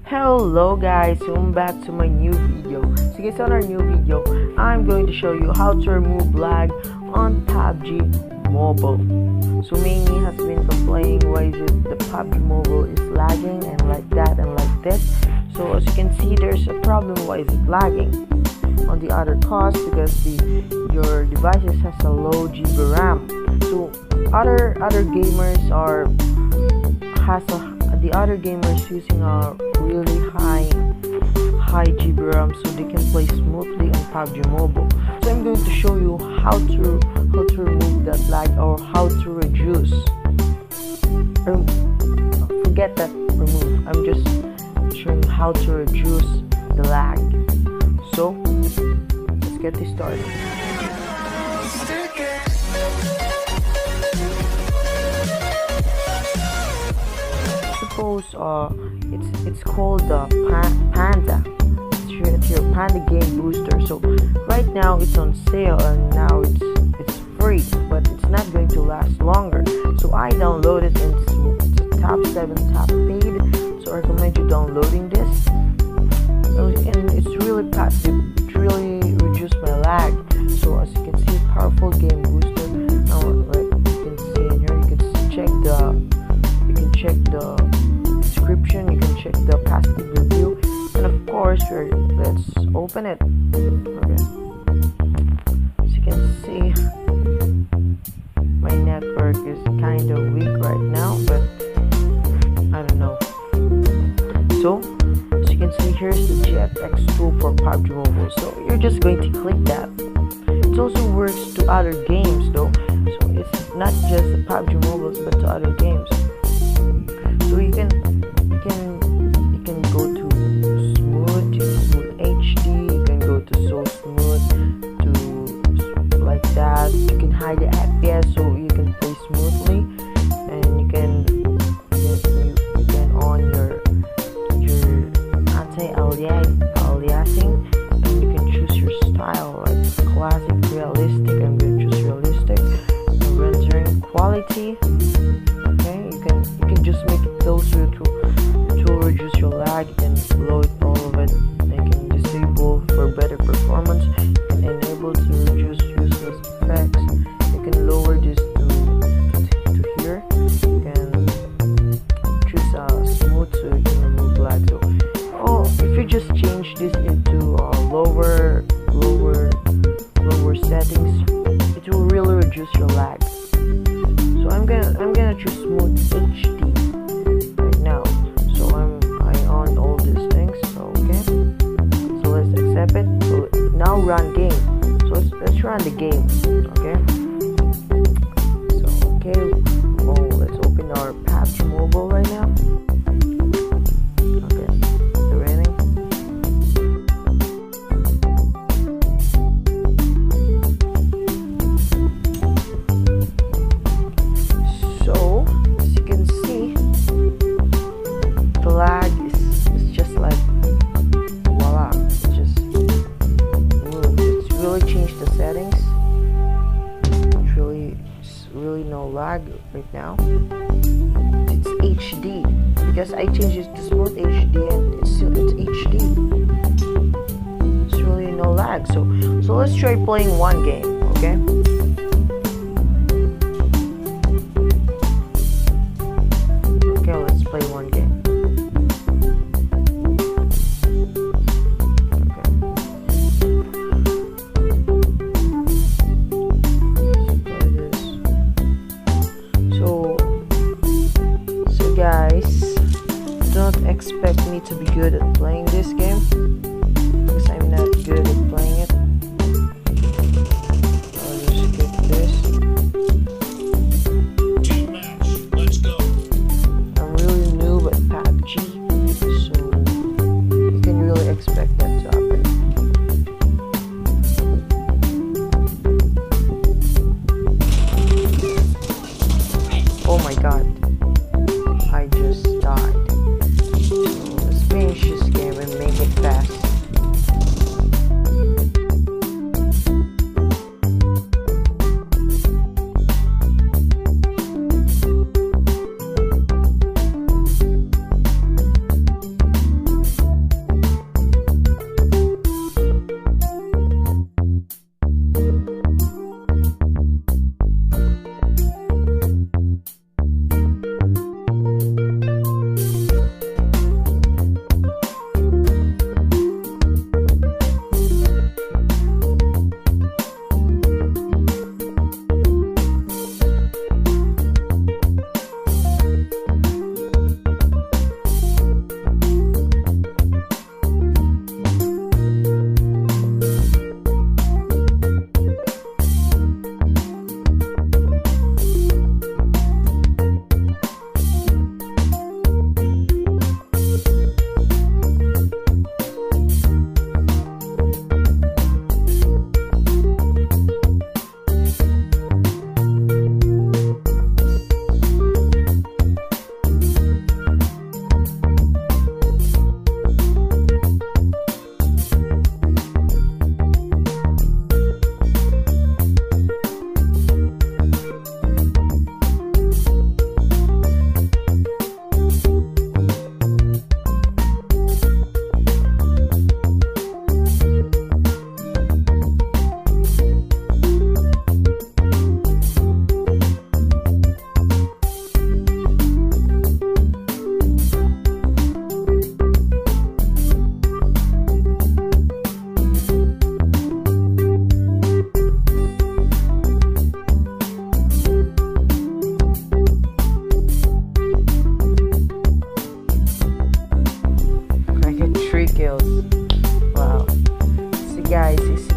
Hello guys, welcome back to my new video. So guys, on our new video, I'm going to show you how to remove lag on PUBG Mobile. So Manny has been complaining why is it the PUBG Mobile is lagging and like that and like this. So as you can see, there's a problem why is it lagging. On the other cause, because your devices has a low GB RAM. So other gamers the other gamers using a really high GB RAM, so they can play smoothly on PUBG Mobile. So I'm going to show you how to remove that lag, or how to reduce. Forget that remove. I'm just showing how to reduce the lag. So let's get this started. Suppose it's called the Panda. It's your Panda game booster. So right now it's on sale and now it's free, but it's not going to last longer. So I downloaded it, and it's top 7 top paid. So I recommend you downloading this. And it's really passive. It really reduced my lag. So as you can see, powerful game booster. Now, like you can see in here, you can check the description, you can check the positive review, and of course, let's open it. Okay. As you can see, my network is kind of weak right now, but I don't know. So as you can see, here's the GFX tool for PUBG Mobile. So you're just going to click that. It also works to other games though. So it's not just the PUBG Mobile, but to other games. So you can go to smooth HD. You can go to so smooth to like that. You can hide the FPS so you can play smoothly, and you can on your anti-aliasing, and you can choose your style like classic, realistic. I'm going to choose realistic. Rendering quality. Okay, you can just make it closer to reduce your lag and load all of it. You can disable for better performance. You can enable to reduce useless effects. You can lower this to here. You can choose smooth so you can remove lag. So if you just change this into lower settings, it will really reduce your lag. So I'm gonna choose smooth HD right now. So I on all these things. So okay. So let's accept it. So now run game. So let's run the game. Okay. So okay. Let's open our PUBG Mobile right now. Okay. It's raining. So as you can see, the lag is just like voila. It's really changed the settings. It's really no lag right now. It's HD because I changed it to smooth HD, and it's HD. It's really no lag. So let's try playing one game. Okay. Let's play one game. Okay. So guys, don't expect me to be good at playing this game, because I'm not good at playing it. I'll just skip this. So you can really expect that to happen. Oh my god, I just died. So let's finish this game and make it fast.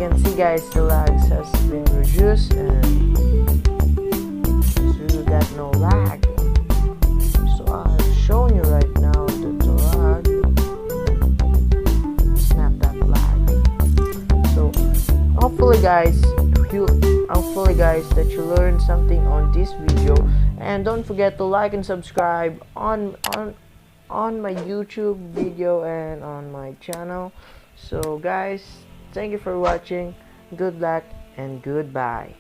can see guys, the lags has been reduced and we got no lag. So I've shown you right now that the lag, it's not that lag. So hopefully guys that you learned something on this video, and don't forget to like and subscribe on my YouTube video and on my channel. So guys, thank you for watching, good luck and goodbye.